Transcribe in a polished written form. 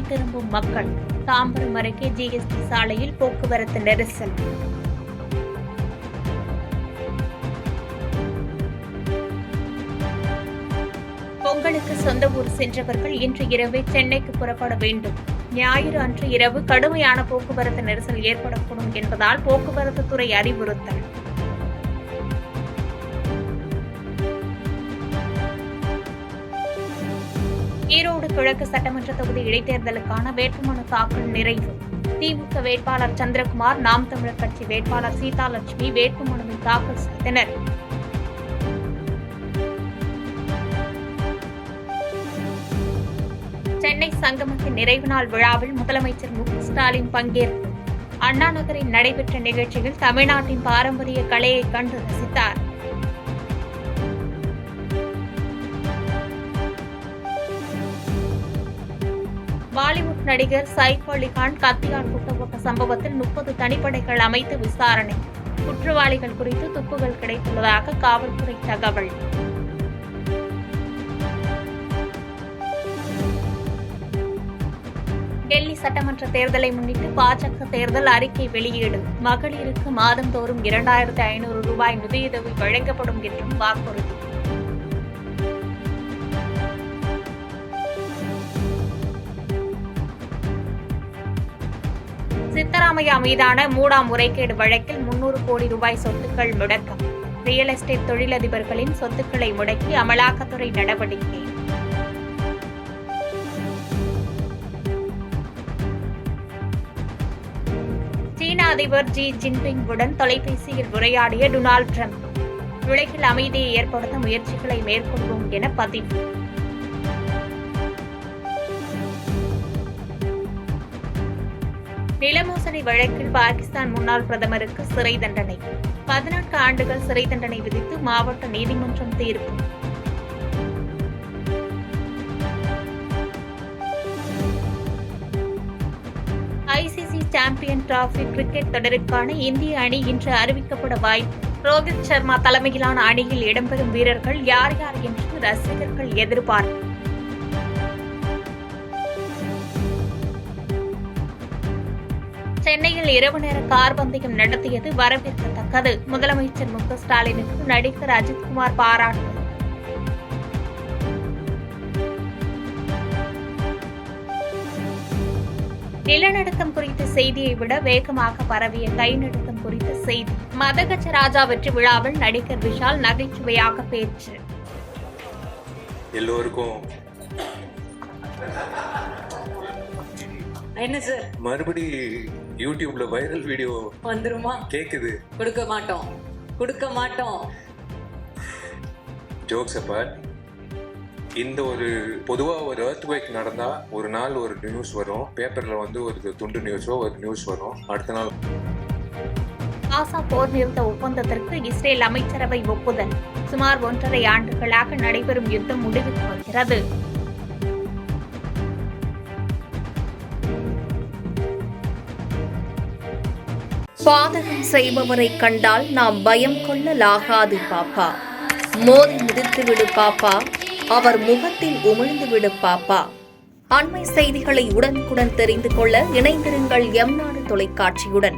திரும்பும் மக்கள். தாம்பரம் அருகே ஜிஎஸ்டி சாலையில் போக்குவரத்து நெரிசல். பொங்கலுக்கு சொந்த ஊர் சென்றவர்கள் இன்று இரவே சென்னைக்கு புறப்பட வேண்டும். ஞாயிறு அன்று இரவு கடுமையான போக்குவரத்து நெரிசல் ஏற்படக்கூடும் என்பதால் போக்குவரத்து துறை அறிவுறுத்தல். ஈரோடு கிழக்கு சட்டமன்ற தொகுதி இடைத்தேர்தலுக்கான வேட்புமனு தாக்கல் நிறைவு. திமுக வேட்பாளர் சந்திரகுமார், நாம் தமிழர் கட்சி வேட்பாளர் சீதாலட்சுமி வேட்புமனுவை தாக்கல் செய்தனர். சென்னை சங்கமத்தின் நிறைவு நாள் விழாவில் முதலமைச்சர் மு.க.ஸ்டாலின் பங்கேற்பு. அண்ணா நகரில் நடைபெற்ற நிகழ்ச்சியில் தமிழ்நாட்டின் பாரம்பரிய கலையை கண்டு ரசித்தார். பாலிவுட் நடிகர் சைஃப் அலி கான் கத்தியால் குத்தப்பட்ட சம்பவத்தில் 30 தனிப்படைகள் அமைத்து விசாரணை. குற்றவாளிகள் குறித்து துப்புகள் கிடைத்துள்ளதாக காவல்துறை தகவல். டெல்லி சட்டமன்ற தேர்தலை முன்னிட்டு பாஜக தேர்தல் அறிக்கை வெளியீடு. மகளிருக்கு மாதந்தோறும் 2500 ரூபாய் நிதியுதவி வழங்கப்படும் என்றும் வாக்குறுதி. சித்தராமையா மீதான மூடா முறைகேடு வழக்கில் 300 கோடி ரூபாய் சொத்துக்கள் முடக்கம். ரியல் எஸ்டேட் தொழிலதிபர்களின் சொத்துக்களை முடக்கி அமலாக்கத்துறை நடவடிக்கை. சீன அதிபர் ஜி ஜின்பிங்குடன் தொலைபேசியில் உரையாடிய டொனால்டு டிரம்ப். உலகில் அமைதியை ஏற்படுத்த முயற்சிகளை மேற்கொள்வோம் என பதிவு. நிலமோசடி வழக்கில் பாகிஸ்தான் முன்னாள் பிரதமருக்கு சிறை தண்டனை. 14 ஆண்டுகள் சிறை தண்டனை விதித்து மாவட்ட நீதிமன்றம் தீர்ப்பு. ஐசிசி சாம்பியன் டிராபி கிரிக்கெட் தொடருக்கான இந்திய அணி இன்று அறிவிக்கப்பட வாய்ப்பு. ரோஹித் சர்மா தலைமையிலான அணியில் இடம்பெறும் வீரர்கள் யார் யார் என்று ரசிகர்கள் எதிர்பார்ப்பு. சென்னையில் இரவு நேர கார் பந்தயம் நடத்தியது வரவேற்கத்தக்கது. முதலமைச்சர் மு.க.ஸ்டாலினுக்கு நடிகர் அஜித்குமார் பாராட்டு. நிலநடுக்கம் குறித்த செய்தியை விட வேகமாக பரவிய கைநடுக்கம் குறித்த செய்தி. மதகஜராஜா வெற்றி விழாவில் நடிகர் விஷால் நகைச்சுவையாக பேச்சு. எல்லோருக்கும் என்ன சார் மறுபடி யூடியூப்ல வைரல் வீடியோ வந்துருமா? கேக்குது. கொடுக்க மாட்டோம். ஜோக்ஸ் அப்பார்ட், இந்த ஒரு பொதுவா ஒரு எர்த்குவேக் நடந்தா ஒரு நாள் ஒரு நியூஸ் வரும், பேப்பர்ல வந்து ஒரு துண்டு நியூஸோ ஒரு நியூஸ் வரும். அடுத்த நாள் காசா போர் நிறுத்த ஒப்பந்தத்திற்கு இஸ்ரேல் அமைச்சரவை ஒப்புதல். சுமார் 1.5 ஆண்டுகளாக நடைபெறும் யுத்தம் முடிவுக்கு வருகிறது. பாதகம் செய்பவரை கண்டால் நாம் பயம் கொள்ளலாகாது பாப்பா. மோதி மிதித்து விடு பாப்பா, அவர் முகத்தில் உமிழ்ந்து விடு பாப்பா. அண்மை செய்திகளை உடனுக்குடன் தெரிந்து கொள்ள இணைந்திருங்கள் எம் நாடு தொலைக்காட்சியுடன்.